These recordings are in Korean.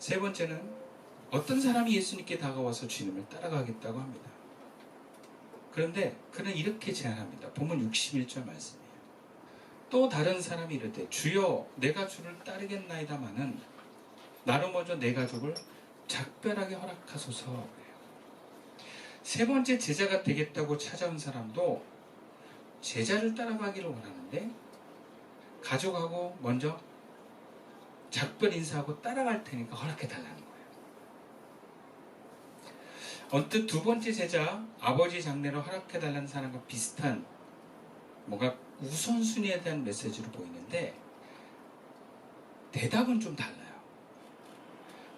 세 번째는 어떤 사람이 예수님께 다가와서 주님을 따라가겠다고 합니다. 그런데 그는 이렇게 제안합니다. 본문 61절 말씀이에요. 또 다른 사람이 이르되 주여 내가 주를 따르겠나이다마는 나로 먼저 내 가족을 작별하게 허락하소서. 그래요. 세 번째 제자가 되겠다고 찾아온 사람도 제자를 따라가기를 원하는데 가족하고 먼저 작별 인사하고 따라갈 테니까 허락해달라는 거예요. 언뜻 두 번째 제자 아버지 장례로 허락해달라는 사람과 비슷한 뭔가 우선순위에 대한 메시지로 보이는데 대답은 좀 달라요.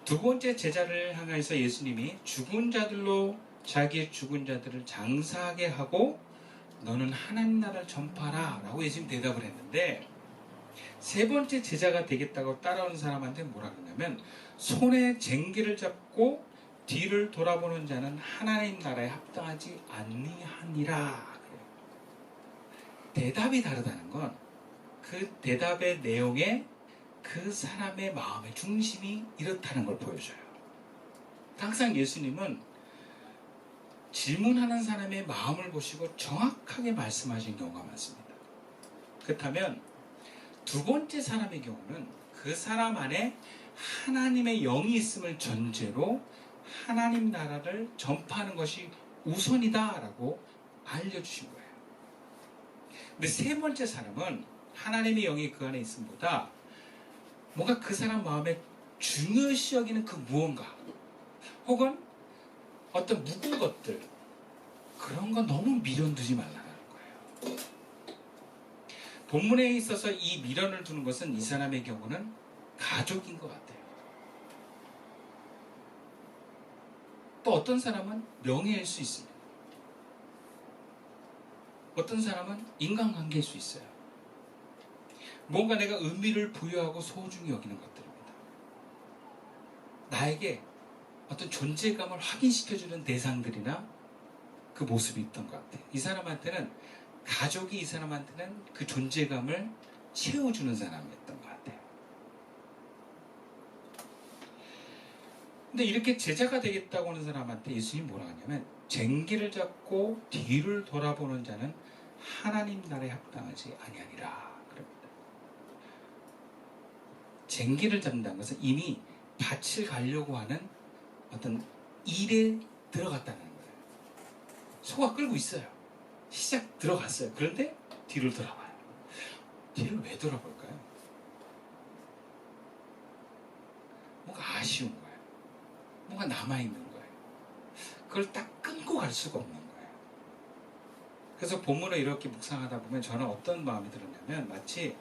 두 번째 제자를 향해서 예수님이 죽은 자들로 자기의 죽은 자들을 장사하게 하고 너는 하나님 나라를 전파하라 라고 예수님 대답을 했는데 세 번째 제자가 되겠다고 따라오는 사람한테 뭐라 그러냐면 손에 쟁기를 잡고 뒤를 돌아보는 자는 하나님 나라에 합당하지 아니하니라. 대답이 다르다는 건 그 대답의 내용에 그 사람의 마음의 중심이 이렇다는 걸 보여줘요. 항상 예수님은 질문하는 사람의 마음을 보시고 정확하게 말씀하신 경우가 많습니다. 그렇다면 두 번째 사람의 경우는 그 사람 안에 하나님의 영이 있음을 전제로 하나님 나라를 전파하는 것이 우선이다라고 알려주신 거예요. 근데 세 번째 사람은 하나님의 영이 그 안에 있음보다 뭔가 그 사람 마음에 중요시 여기는 그 무언가 혹은 어떤 묵은 것들 그런 거 너무 미련 두지 말라는 거예요. 본문에 있어서 이 미련을 두는 것은 이 사람의 경우는 가족인 것 같아요. 또 어떤 사람은 명예일 수 있습니다. 어떤 사람은 인간관계일 수 있어요. 뭔가 내가 의미를 부여하고 소중히 여기는 것들입니다. 나에게 어떤 존재감을 확인시켜주는 대상들이나 그 모습이 있던 것 같아요. 이 사람한테는 가족이 이 사람한테는 그 존재감을 채워주는 사람이었던 것 같아요. 근데 이렇게 제자가 되겠다고 하는 사람한테 예수님이 뭐라 하냐면 쟁기를 잡고 뒤를 돌아보는 자는 하나님 나라에 합당하지 아니하니라 그럽니다. 쟁기를 잡는다는 것은 이미 밭을 가려고 하는 어떤 일에 들어갔다는 거예요. 소가 끌고 있어요. 시작 들어갔어요. 그런데 뒤를 돌아봐요. 뒤를 왜 돌아볼까요? 뭔가 아쉬운 거예요. 뭔가 남아있는 거예요. 그걸 딱 끊고 갈 수가 없는 거예요. 그래서 본문을 이렇게 묵상하다 보면 저는 어떤 마음이 들었냐면 마치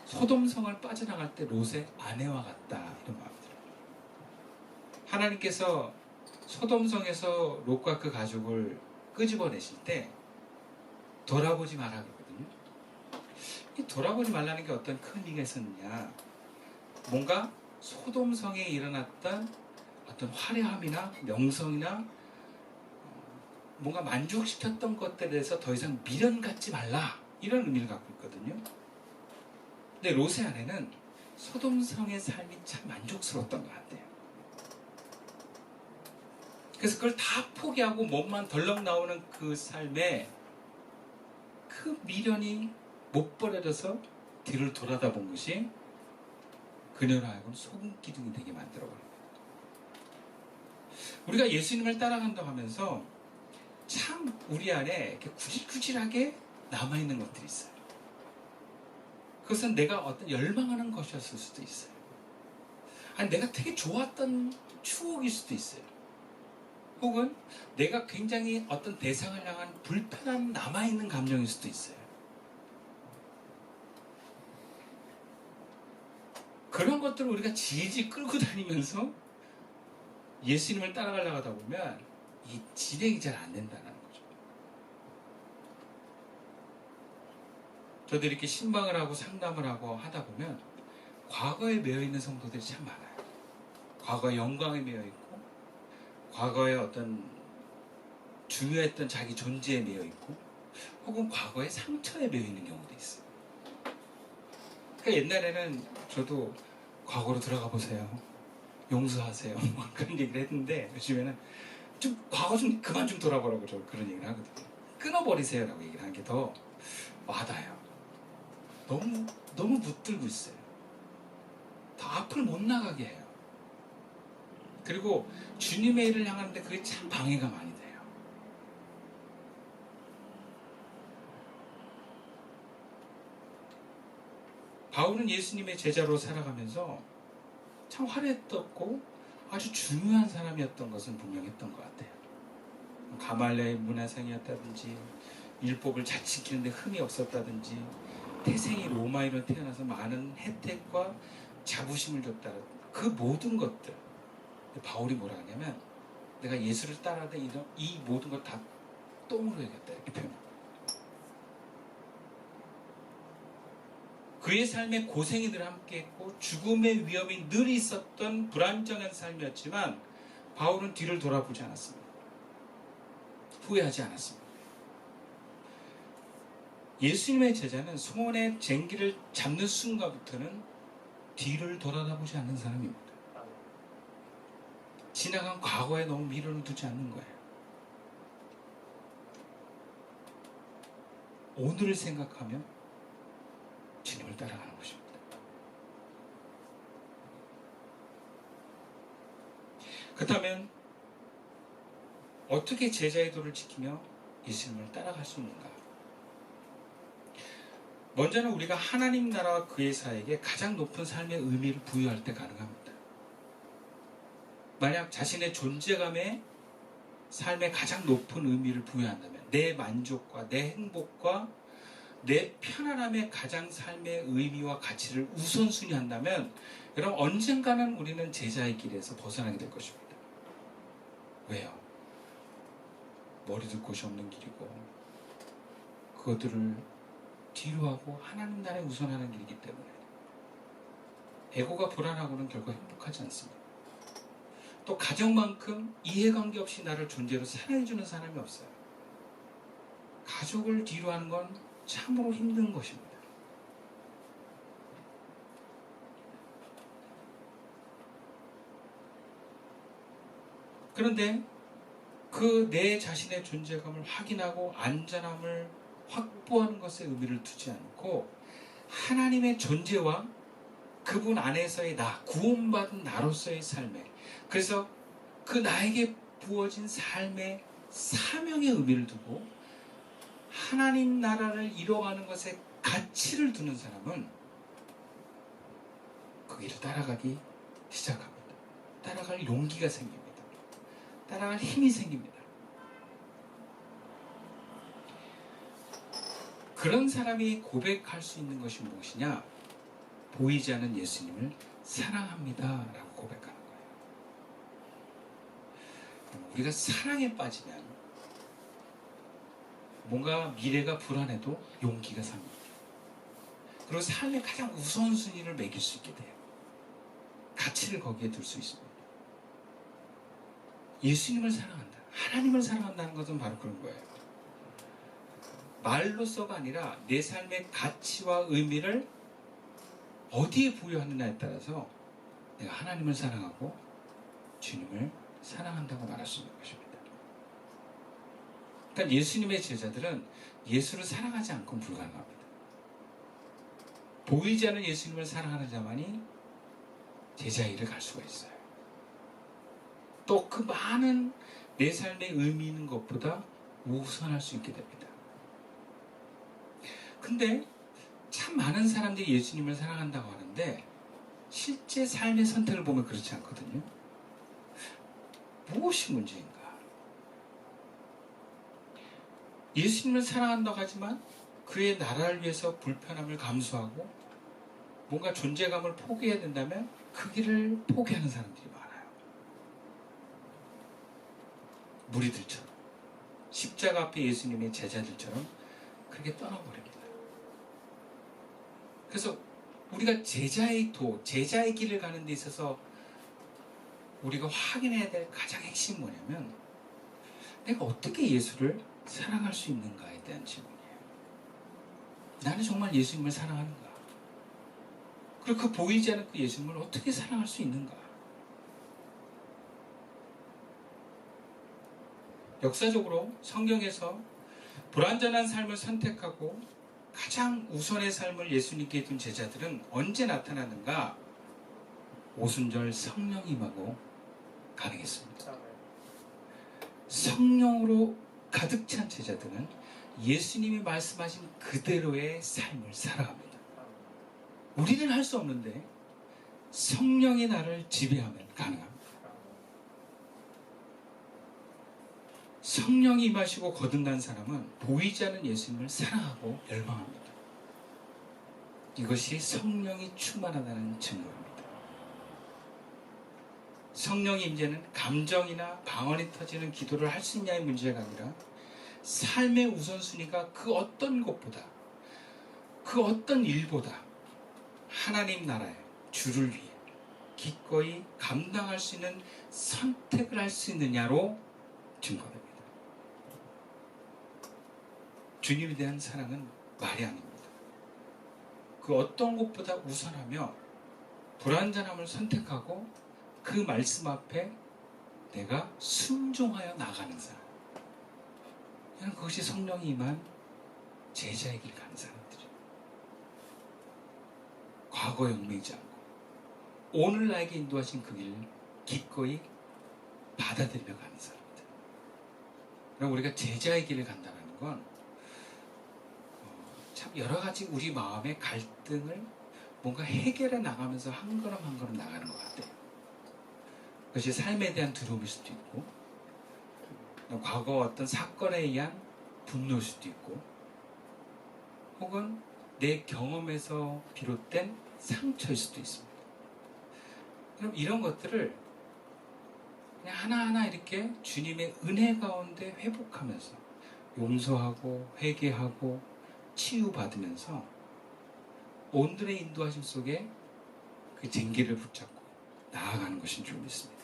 소돔성을 빠져나갈 때 롯의 아내와 같다 이런 마음이 들어요. 하나님께서 소돔성에서 롯과 그 가족을 끄집어내실 때 돌아보지 말라 그러거든요. 이 돌아보지 말라는 게 어떤 큰 의미가 있었느냐, 뭔가 소돔성에 일어났던 어떤 화려함이나 명성이나 뭔가 만족시켰던 것들에 대해서 더 이상 미련 갖지 말라 이런 의미를 갖고 있거든요. 근데 롯의 아내는 소돔성의 삶이 참 만족스러웠던 것 같아요. 그래서 그걸 다 포기하고 몸만 덜렁 나오는 그 삶에 그 미련이 못 버려져서 뒤를 돌아다본 것이 그녀로 하여금 소금 기둥이 되게 만들어버립니다. 우리가 예수님을 따라간다고 하면서 참 우리 안에 이렇게 구질구질하게 남아있는 것들이 있어요. 그것은 내가 어떤 열망하는 것이었을 수도 있어요. 아니 내가 되게 좋았던 추억일 수도 있어요. 혹은 내가 굉장히 어떤 대상을 향한 불편한 남아있는 감정일 수도 있어요. 그런 것들을 우리가 질질 끌고 다니면서 예수님을 따라가려고 하다 보면 이 진행이 잘 안 된다는 거죠. 저도 이렇게 신방을 하고 상담을 하고 하다 보면 과거에 매여있는 성도들이 참 많아요. 과거의 영광에 매여있고 과거의 어떤 중요했던 자기 존재에 매여있고 혹은 과거의 상처에 매여있는 경우도 있어요. 그러니까 옛날에는 저도 과거로 들어가 보세요. 용서하세요. 뭐 그런 얘기를 했는데 요즘에는 좀 과거 좀 그만 좀 돌아보라고 저 그런 얘기를 하거든요. 끊어버리세요라고 얘기를 하는 게 더 와닿아요. 너무 붙들고 있어요. 더 앞을 못 나가게 해요. 그리고 주님의 일을 향하는데 그게 참 방해가 많이 돼요. 바울은 예수님의 제자로 살아가면서 참 화려했었고 아주 중요한 사람이었던 것은 분명했던 것 같아요. 가말리아의 문화생이었다든지 율법을 잘 지키는데 흠이 없었다든지 태생이 로마인으로 태어나서 많은 혜택과 자부심을 줬다. 그 모든 것들 바울이 뭐라 하냐면 내가 예수를 따라하다 이 모든 것 다 똥으로 여겼다 이렇게 표현합니다. 그의 삶에 고생이 늘 함께했고 죽음의 위험이 늘 있었던 불안정한 삶이었지만 바울은 뒤를 돌아보지 않았습니다. 후회하지 않았습니다. 예수님의 제자는 소원의 쟁기를 잡는 순간부터는 뒤를 돌아다보지 않는 사람입니다. 지나간 과거에 너무 미련을 두지 않는 거예요. 오늘을 생각하며 주님을 따라가는 것입니다. 그렇다면 어떻게 제자의 도를 지키며 예수님을 따라갈 수 있는가? 먼저는 우리가 하나님 나라와 그의 사에게 가장 높은 삶의 의미를 부여할 때 가능합니다. 만약 자신의 존재감에 삶의 가장 높은 의미를 부여한다면 내 만족과 내 행복과 내 편안함에 가장 삶의 의미와 가치를 우선순위 한다면 여러분 언젠가는 우리는 제자의 길에서 벗어나게 될 것입니다. 왜요? 머리둘 곳이 없는 길이고 그것들을 뒤로 하고 하나님 나라에 우선하는 길이기 때문에 에고가 불안하고는 결코 행복하지 않습니다. 또 가족만큼 이해관계 없이 나를 존재로 사랑해주는 사람이 없어요. 가족을 뒤로 하는 건 참으로 힘든 것입니다. 그런데 그 내 자신의 존재감을 확인하고 안전함을 확보하는 것에 의미를 두지 않고 하나님의 존재와 그분 안에서의 나, 구원받은 나로서의 삶에 그래서 그 나에게 부어진 삶의 사명의 의미를 두고 하나님 나라를 이뤄가는 것에 가치를 두는 사람은 그 길을 따라가기 시작합니다. 따라갈 용기가 생깁니다. 따라갈 힘이 생깁니다. 그런 사람이 고백할 수 있는 것이 무엇이냐? 보이지 않는 예수님을 사랑합니다 라고 고백하는 거예요. 우리가 사랑에 빠지면 뭔가 미래가 불안해도 용기가 삽니다. 그리고 삶의 가장 우선순위를 매길 수 있게 돼요. 가치를 거기에 둘 수 있습니다. 예수님을 사랑한다. 하나님을 사랑한다는 것은 바로 그런 거예요. 말로서가 아니라 내 삶의 가치와 의미를 어디에 부여하느냐에 따라서 내가 하나님을 사랑하고 주님을 사랑한다고 말할 수 있는 것입니다. 그러니까 예수님의 제자들은 예수를 사랑하지 않고는 불가능합니다. 보이지 않는 예수님을 사랑하는 자만이 제자의 일을 갈 수가 있어요. 또 그 많은 내 삶의 의미 있는 것보다 우선할 수 있게 됩니다. 근데 참 많은 사람들이 예수님을 사랑한다고 하는데 실제 삶의 선택을 보면 그렇지 않거든요. 무엇이 문제인가? 예수님을 사랑한다고 하지만 그의 나라를 위해서 불편함을 감수하고 뭔가 존재감을 포기해야 된다면 그 길을 포기하는 사람들이 많아요. 무리들처럼 십자가 앞에 예수님의 제자들처럼 그렇게 떠나버립니다. 그래서 우리가 제자의 길을 가는 데 있어서 우리가 확인해야 될 가장 핵심이 뭐냐면 내가 어떻게 예수를 사랑할 수 있는가에 대한 질문이에요. 나는 정말 예수님을 사랑하는가? 그리고 그 보이지 않는 그 예수님을 어떻게 사랑할 수 있는가? 역사적으로 성경에서 불완전한 삶을 선택하고 가장 우선의 삶을 예수님께 둔 제자들은 언제 나타나는가? 오순절 성령 임하고 가능했습니다. 성령으로 가득 찬 제자들은 예수님이 말씀하신 그대로의 삶을 살아갑니다. 우리는 할 수 없는데 성령이 나를 지배하면 가능합니다. 성령이 임하시고 거듭난 사람은 보이지 않는 예수님을 사랑하고 열망합니다. 이것이 성령이 충만하다는 증거입니다. 성령의 임재는 감정이나 방언이 터지는 기도를 할 수 있냐의 문제가 아니라 삶의 우선순위가 그 어떤 것보다, 그 어떤 일보다 하나님 나라의 주를 위해 기꺼이 감당할 수 있는 선택을 할 수 있느냐로 증거됩니다. 주님에 대한 사랑은 말이 아닙니다. 그 어떤 것보다 우선하며 불완전함을 선택하고 그 말씀 앞에 내가 순종하여 나가는 사람. 그것이 성령이 임한 제자의 길 가는 사람들이에요. 과거에 얽매이지 않고 오늘 나에게 인도하신 그 길을 기꺼이 받아들이며 가는 사람들. 그럼 우리가 제자의 길을 간다는 건 참 여러 가지 우리 마음의 갈등을 뭔가 해결해 나가면서 한 걸음 한 걸음 나가는 것 같아요. 그것이 삶에 대한 두려움일 수도 있고, 과거 어떤 사건에 의한 분노일 수도 있고, 혹은 내 경험에서 비롯된 상처일 수도 있습니다. 그럼 이런 것들을 그냥 하나하나 이렇게 주님의 은혜 가운데 회복하면서 용서하고 회개하고 치유받으면서 온들의 인도하심 속에 그 쟁기를 붙잡고 나아가는 것인 줄 믿습니다.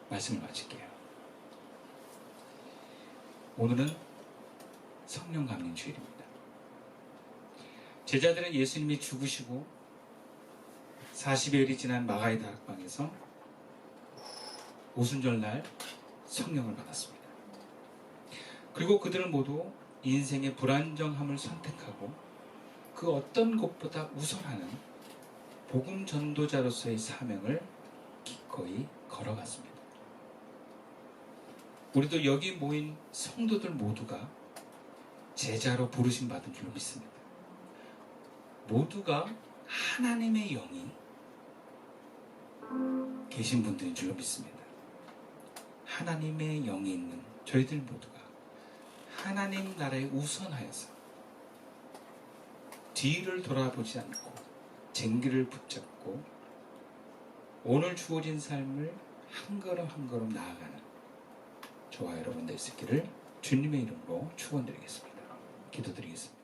말씀을 마칠게요. 오늘은 성령 감림 주일입니다. 제자들은 예수님이 죽으시고 40여일이 지난 마가의 다락방에서 오순절날 성령을 받았습니다. 그리고 그들은 모두 인생의 불안정함을 선택하고 그 어떤 것보다 우선하는 복음 전도자로서의 사명을 기꺼이 걸어갔습니다. 우리도 여기 모인 성도들 모두가 제자로 부르심 받은 줄 믿습니다. 모두가 하나님의 영이 계신 분들인 줄 믿습니다. 하나님의 영이 있는 저희들 모두가 하나님 나라에 우선하여서 뒤를 돌아보지 않고 쟁기를 붙잡고 오늘 주어진 삶을 한 걸음 한 걸음 나아가는 저와 여러분 될 수 있기를 주님의 이름으로 축원드리겠습니다. 기도드리겠습니다.